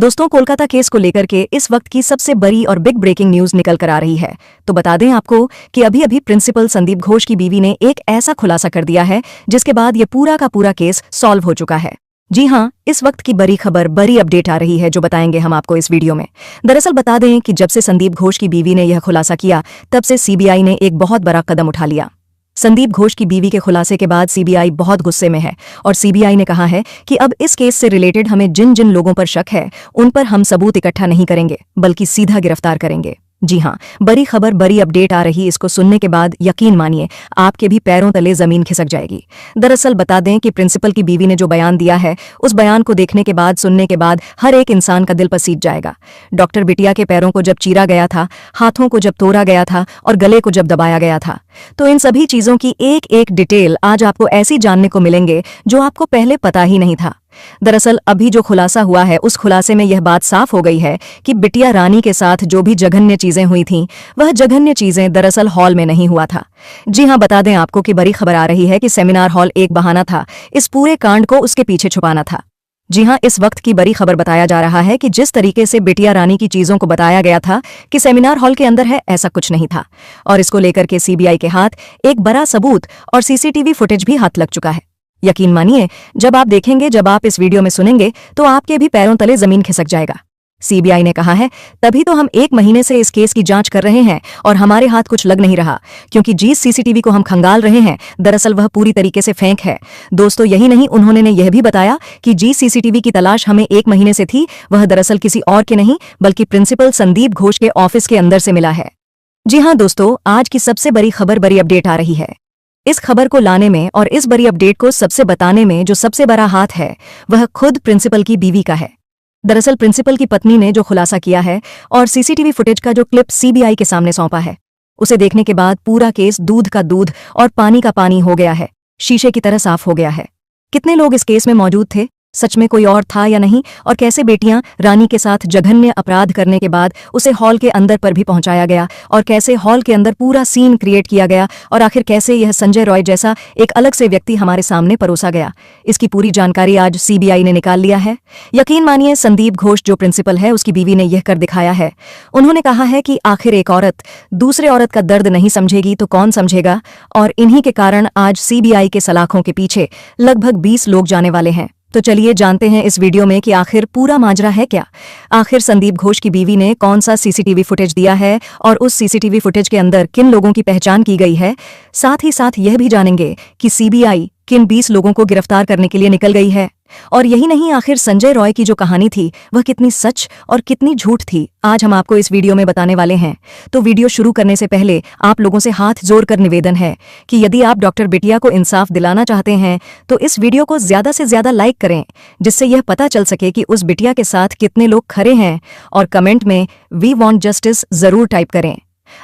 दोस्तों, कोलकाता केस को लेकर के इस वक्त की सबसे बड़ी और बिग ब्रेकिंग न्यूज निकल कर आ रही है। तो बता दें आपको कि अभी अभी प्रिंसिपल संदीप घोष की बीवी ने एक ऐसा खुलासा कर दिया है जिसके बाद ये पूरा का पूरा केस सॉल्व हो चुका है। जी हां, इस वक्त की बड़ी खबर, बड़ी अपडेट आ रही है जो बताएंगे हम आपको इस वीडियो में। दरअसल बता दें कि जब से संदीप घोष की बीवी ने यह खुलासा किया तब से सीबीआई ने एक बहुत बड़ा कदम उठा लिया। संदीप घोष की बीवी के खुलासे के बाद सीबीआई बहुत गुस्से में है और सीबीआई ने कहा है कि अब इस केस से रिलेटेड हमें जिन जिन लोगों पर शक है उन पर हम सबूत इकट्ठा नहीं करेंगे बल्कि सीधा गिरफ्तार करेंगे। जी हां, बड़ी खबर, बड़ी अपडेट आ रही। इसको सुनने के बाद यकीन मानिए आपके भी पैरों तले जमीन खिसक जाएगी। दरअसल बता दें कि प्रिंसिपल की बीवी ने जो बयान दिया है उस बयान को देखने के बाद, सुनने के बाद हर एक इंसान का दिल पसीज जाएगा। डॉक्टर बिटिया के पैरों को जब चीरा गया था, हाथों को जब तोड़ा गया था और गले को जब दबाया गया था, तो इन सभी चीजों की एक एक डिटेल आज आपको ऐसी जानने को मिलेंगे जो आपको पहले पता ही नहीं था। दरअसल अभी जो खुलासा हुआ है उस खुलासे में यह बात साफ हो गई है कि बिटिया रानी के साथ जो भी जघन्य चीजें हुई थीं वह जघन्य चीजें दरअसल हॉल में नहीं हुआ था। जी हां, बता दें आपको कि बड़ी खबर आ रही है कि सेमिनार हॉल एक बहाना था, इस पूरे कांड को उसके पीछे छुपाना था। जी हां, इस वक्त की बड़ी खबर बताया जा रहा है कि जिस तरीके से बिटिया रानी की चीजों को बताया गया था कि सेमिनार हॉल के अंदर है, ऐसा कुछ नहीं था। और इसको लेकर के सीबीआई के हाथ एक बड़ा सबूत और सीसीटीवी फुटेज भी हाथ लग चुका है। यकीन मानिए, जब आप देखेंगे, जब आप इस वीडियो में सुनेंगे तो आपके भी पैरों तले जमीन खिसक जाएगा। सीबीआई ने कहा है तभी तो हम 1 महीने से इस केस की जांच कर रहे हैं और हमारे हाथ कुछ लग नहीं रहा, क्योंकि जिस सीसीटीवी को हम खंगाल रहे हैं दरअसल वह पूरी तरीके से फेंक है। दोस्तों, यही नहीं, उन्होंने यह भी बताया कि जिस सीसीटीवी की तलाश हमें 1 महीने से थी वह दरअसल किसी और के नहीं बल्कि प्रिंसिपल संदीप घोष के ऑफिस के अंदर से मिला है। जी हां दोस्तों, आज की सबसे बड़ी खबर, बड़ी अपडेट आ रही है। इस खबर को लाने में और इस बड़ी अपडेट को सबसे बताने में जो सबसे बड़ा हाथ है वह खुद प्रिंसिपल की बीवी का है। दरअसल प्रिंसिपल की पत्नी ने जो खुलासा किया है और सीसीटीवी फुटेज का जो क्लिप सीबीआई के सामने सौंपा है, उसे देखने के बाद पूरा केस दूध का दूध और पानी का पानी हो गया है, शीशे की तरह साफ हो गया है। कितने लोग इस केस में मौजूद थे, सच में कोई और था या नहीं, और कैसे बेटियां रानी के साथ जघन्य अपराध करने के बाद उसे हॉल के अंदर पर भी पहुंचाया गया और कैसे हॉल के अंदर पूरा सीन क्रिएट किया गया और आखिर कैसे यह संजय रॉय जैसा एक अलग से व्यक्ति हमारे सामने परोसा गया, इसकी पूरी जानकारी आज सीबीआई ने निकाल लिया है। यकीन मानिए, संदीप घोष जो प्रिंसिपल है उसकी बीवी ने यह कर दिखाया है। उन्होंने कहा है कि आखिर एक औरत दूसरे औरत का दर्द नहीं समझेगी तो कौन समझेगा, और इन्हीं के कारण आज सीबीआई के सलाखों के पीछे लगभग 20 लोग जाने वाले हैं। तो चलिए जानते हैं इस वीडियो में कि आखिर पूरा माजरा है क्या। आखिर संदीप घोष की बीवी ने कौन सा सीसीटीवी फुटेज दिया है और उस सीसीटीवी फुटेज के अंदर किन लोगों की पहचान की गई है। साथ ही साथ यह भी जानेंगे कि सीबीआई किन 20 लोगों को गिरफ्तार करने के लिए निकल गई है। और यही नहीं, आखिर संजय रॉय की जो कहानी थी वह कितनी सच और कितनी झूठ थी, आज हम आपको इस वीडियो में बताने वाले हैं। तो वीडियो शुरू करने से पहले आप लोगों से हाथ जोड़कर निवेदन है कि यदि आप डॉक्टर बिटिया को इंसाफ दिलाना चाहते हैं तो इस वीडियो को ज्यादा से ज्यादा लाइक करें, जिससे यह पता चल सके कि उस बिटिया के साथ कितने लोग खड़े हैं, और कमेंट में वी वांट जस्टिस जरूर टाइप करें।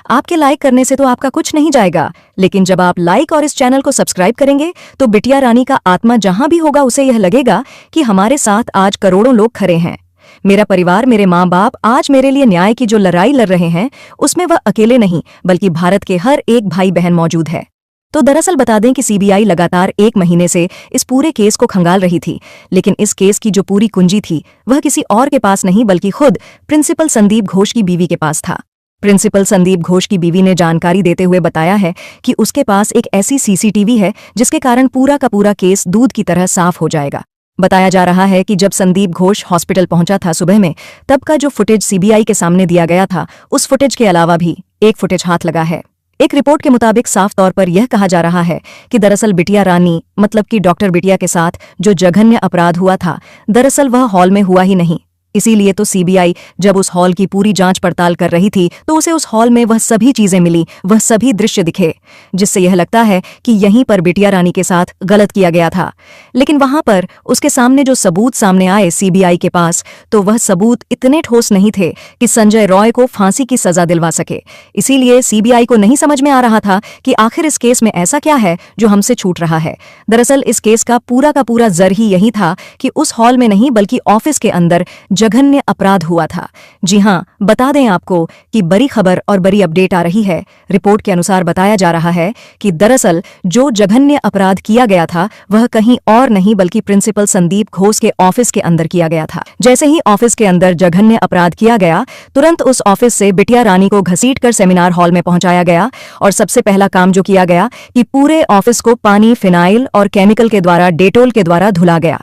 आपके लाइक करने से तो आपका कुछ नहीं जाएगा, लेकिन जब आप लाइक और इस चैनल को सब्सक्राइब करेंगे तो बिटिया रानी का आत्मा जहां भी होगा उसे यह लगेगा कि हमारे साथ आज करोड़ों लोग खड़े हैं। मेरा परिवार, मेरे माँ बाप आज मेरे लिए न्याय की जो लड़ाई लड़ रहे हैं उसमें वह अकेले नहीं बल्कि भारत के हर एक भाई बहन मौजूद है। तो दरअसल बता दें कि सीबीआई लगातार 1 महीने से इस पूरे केस को खंगाल रही थी, लेकिन इस केस की जो पूरी कुंजी थी वह किसी और के पास नहीं बल्कि खुद प्रिंसिपल संदीप घोष की बीवी के पास था। प्रिंसिपल संदीप घोष की बीवी ने जानकारी देते हुए बताया है कि उसके पास एक ऐसी सीसीटीवी है जिसके कारण पूरा का पूरा केस दूध की तरह साफ हो जाएगा। बताया जा रहा है कि जब संदीप घोष हॉस्पिटल पहुंचा था सुबह में, तब का जो फुटेज सीबीआई के सामने दिया गया था उस फुटेज के अलावा भी एक फुटेज हाथ लगा है। एक रिपोर्ट के मुताबिक साफ तौर पर यह कहा जा रहा है कि दरअसल बिटिया रानी, मतलब कि डॉक्टर बिटिया के साथ जो जघन्य अपराध हुआ था दरअसल वह हॉल में हुआ ही नहीं। इसीलिए तो सीबीआई जब उस हॉल की पूरी जांच पड़ताल कर रही थी तो उसे उस हॉल में वह सभी चीजें मिली, वह सभी दृश्य दिखे, जिससे यह लगता है कि यहीं पर बिटिया रानी के साथ गलत किया गया था। लेकिन वहां पर उसके सामने जो सबूत सामने आए सीबीआई के पास, तो वह सबूत इतने ठोस नहीं थे कि संजय रॉय को फांसी की सजा दिलवा सके। इसीलिए सीबीआई को नहीं समझ में आ रहा था कि आखिर इस केस में ऐसा क्या है जो हमसे छूट रहा है। दरअसल इस केस का पूरा जर ही यही था कि उस हॉल में नहीं बल्कि ऑफिस के अंदर जघन्य अपराध हुआ था। जी हां, बता दें आपको कि बड़ी खबर और बड़ी अपडेट आ रही है। रिपोर्ट के अनुसार बताया जा रहा है कि दरअसल जो जघन्य अपराध किया गया था वह कहीं और नहीं बल्कि प्रिंसिपल संदीप घोष के ऑफिस के अंदर किया गया था। जैसे ही ऑफिस के अंदर जघन्य अपराध किया गया, तुरंत उस ऑफिस से बिटिया रानी को घसीटकर सेमिनार हॉल में पहुंचाया गया और सबसे पहला काम जो किया गया कि पूरे ऑफिस को पानी, फिनाइल और केमिकल के द्वारा, डेटोल के द्वारा धुला गया।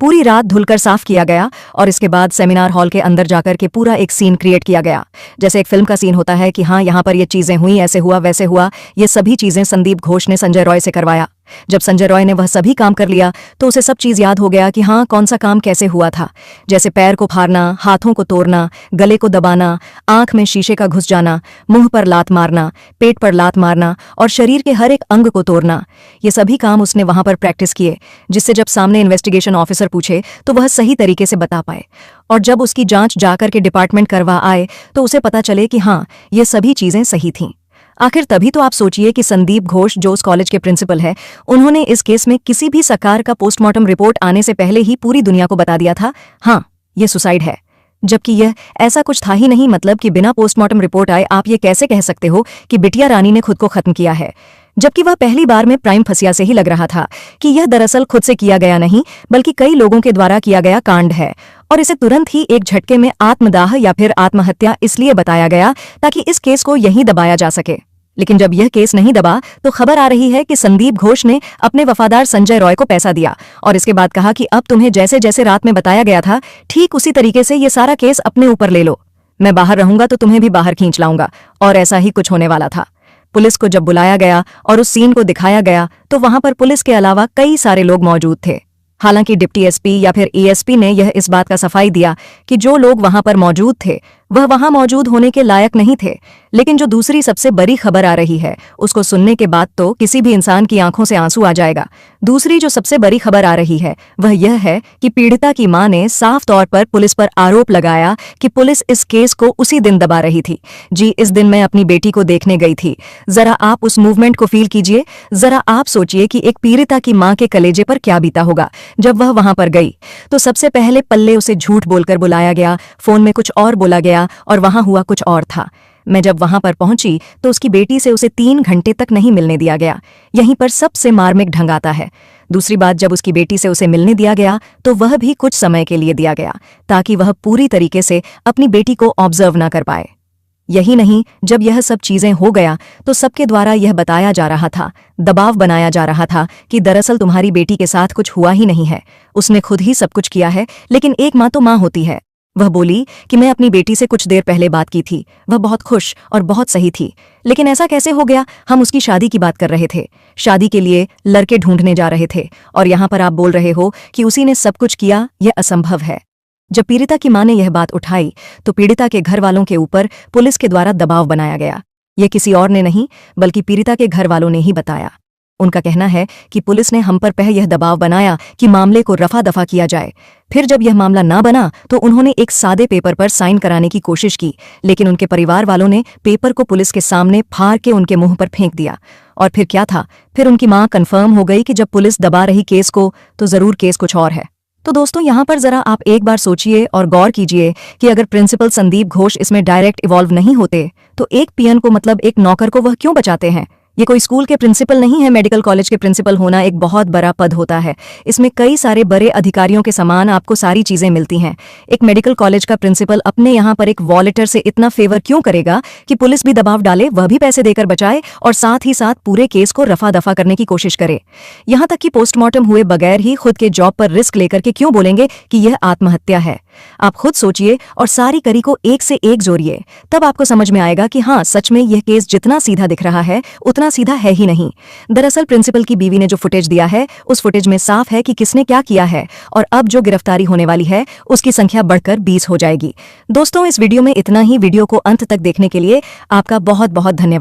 पूरी रात धुलकर साफ किया गया और इसके बाद सेमिनार हॉल के अंदर जाकर के पूरा एक सीन क्रिएट किया गया। जैसे एक फिल्म का सीन होता है कि हाँ, यहाँ पर ये चीजें हुई, ऐसे हुआ, वैसे हुआ। ये सभी चीजें संदीप घोष ने संजय रॉय से करवाया। जब संजय रॉय ने वह सभी काम कर लिया तो उसे सब चीज याद हो गया कि हाँ, कौन सा काम कैसे हुआ था। जैसे पैर को फाड़ना, हाथों को तोड़ना, गले को दबाना, आंख में शीशे का घुस जाना, मुंह पर लात मारना, पेट पर लात मारना और शरीर के हर एक अंग को तोड़ना। ये सभी काम उसने वहां पर प्रैक्टिस किए, जिससे जब सामने इन्वेस्टिगेशन ऑफिसर पूछे तो वह सही तरीके से बता पाए। और जब उसकी जांच जाकर के डिपार्टमेंट करवा आए तो उसे पता चले कि हाँ, ये सभी चीजें सही थीं। आखिर तभी तो आप सोचिए कि संदीप घोष जो उस कॉलेज के प्रिंसिपल है, उन्होंने इस केस में किसी भी सरकार का पोस्टमार्टम रिपोर्ट आने से पहले ही पूरी दुनिया को बता दिया था, हाँ, ये सुसाइड है। जबकि यह ऐसा कुछ था ही नहीं। मतलब कि बिना पोस्टमार्टम रिपोर्ट आए आप ये कैसे कह सकते हो कि बिटिया रानी ने खुद को खत्म किया है, जबकि वह पहली बार में प्राइम फसिया से ही लग रहा था कि यह दरअसल खुद से किया गया नहीं बल्कि कई लोगों के द्वारा किया गया कांड है। और इसे तुरंत ही एक झटके में आत्मदाह या फिर आत्महत्या इसलिए बताया गया ताकि इस केस को यहीं दबाया जा सके। लेकिन जब यह केस नहीं दबा तो खबर आ रही है कि संदीप घोष ने अपने वफादार संजय रॉय को पैसा दिया और इसके बाद कहा कि अब तुम्हें जैसे जैसे रात में बताया गया था, ठीक उसी तरीके से ये सारा केस अपने ऊपर ले लो। मैं बाहर रहूंगा तो तुम्हें भी बाहर खींच लाऊंगा। और ऐसा ही कुछ होने वाला था। पुलिस को जब बुलाया गया और उस सीन को दिखाया गया तो वहां पर पुलिस के अलावा कई सारे लोग मौजूद थे। हालांकि डिप्टी एसपी या फिर एएसपी ने यह इस बात का सफाई दिया कि जो लोग वहां पर मौजूद थे वह वहां मौजूद होने के लायक नहीं थे। लेकिन जो दूसरी सबसे बड़ी खबर आ रही है उसको सुनने के बाद तो किसी भी इंसान की आंखों से आंसू आ जाएगा। दूसरी जो सबसे बड़ी खबर आ रही है वह यह है कि पीड़िता की मां ने साफ तौर पर पुलिस पर आरोप लगाया कि पुलिस इस केस को उसी दिन दबा रही थी। जी, इस दिन मैं अपनी बेटी को देखने गई थी। जरा आप उस मूवमेंट को फील कीजिए। जरा आप सोचिए कि एक पीड़िता की मां के कलेजे पर क्या बीता होगा जब वह वहां पर गई। तो सबसे पहले पल्ले उसे झूठ बोलकर बुलाया गया, फोन में कुछ और बोला गया और वहां हुआ कुछ और था। मैं जब वहां पर पहुंची तो उसकी बेटी से उसे 3 घंटे तक नहीं मिलने दिया गया। यहीं पर सबसे मार्मिक ढंग आता है। दूसरी बात, जब उसकी बेटी से उसे मिलने दिया गया तो वह भी कुछ समय के लिए दिया गया ताकि वह पूरी तरीके से अपनी बेटी को ऑब्जर्व ना कर पाए। यही नहीं, जब यह सब चीजें हो गया तो सबके द्वारा यह बताया जा रहा था, दबाव बनाया जा रहा था कि दरअसल तुम्हारी बेटी के साथ कुछ हुआ ही नहीं है, उसने खुद ही सब कुछ किया है। लेकिन एक माँ तो माँ होती है। वह बोली कि मैं अपनी बेटी से कुछ देर पहले बात की थी, वह बहुत खुश और बहुत सही थी। लेकिन ऐसा कैसे हो गया? हम उसकी शादी की बात कर रहे थे, शादी के लिए लड़के ढूंढने जा रहे थे और यहाँ पर आप बोल रहे हो कि उसी ने सब कुछ किया। यह असंभव है। जब पीड़िता की मां ने यह बात उठाई तो पीड़िता के घर वालों के ऊपर पुलिस के द्वारा दबाव बनाया गया। यह किसी और ने नहीं बल्कि पीड़िता के घर वालों ने ही बताया। उनका कहना है कि पुलिस ने हम पर यह दबाव बनाया कि मामले को रफा दफा किया जाए। फिर जब यह मामला ना बना तो उन्होंने एक सादे पेपर पर साइन कराने की कोशिश की, लेकिन उनके परिवार वालों ने पेपर को पुलिस के सामने फाड़ के उनके मुंह पर फेंक दिया। और फिर क्या था? फिर उनकी मां कंफर्म हो गई कि जब पुलिस दबा रही केस को तो जरूर केस कुछ और है। तो दोस्तों, यहाँ पर जरा आप एक बार सोचिए और गौर कीजिए कि अगर प्रिंसिपल संदीप घोष इसमें डायरेक्ट इवॉल्व नहीं होते तो एक पीएन को, मतलब एक नौकर को, वह क्यों बचाते हैं? ये कोई स्कूल के प्रिंसिपल नहीं है। मेडिकल कॉलेज के प्रिंसिपल होना एक बहुत बड़ा पद होता है। इसमें कई सारे बड़े अधिकारियों के समान आपको सारी चीजें मिलती हैं। एक मेडिकल कॉलेज का प्रिंसिपल अपने यहाँ पर एक वॉलेटर से इतना फेवर क्यों करेगा कि पुलिस भी दबाव डाले, वह भी पैसे देकर बचाए और साथ ही साथ पूरे केस को रफा दफा करने की कोशिश करे। यहाँ तक कि पोस्टमार्टम हुए बगैर ही खुद के जॉब पर रिस्क लेकर के क्यों बोलेंगे कि यह आत्महत्या है? आप खुद सोचिए और सारी कड़ी को एक से एक जोड़िए, तब आपको समझ में आएगा कि हाँ, सच में यह केस जितना सीधा दिख रहा है उतना सीधा है ही नहीं। दरअसल प्रिंसिपल की बीवी ने जो फुटेज दिया है उस फुटेज में साफ है कि किसने क्या किया है और अब जो गिरफ्तारी होने वाली है उसकी संख्या बढ़कर 20 हो जाएगी। दोस्तों, इस वीडियो में इतना ही। वीडियो को अंत तक देखने के लिए आपका बहुत बहुत धन्यवाद।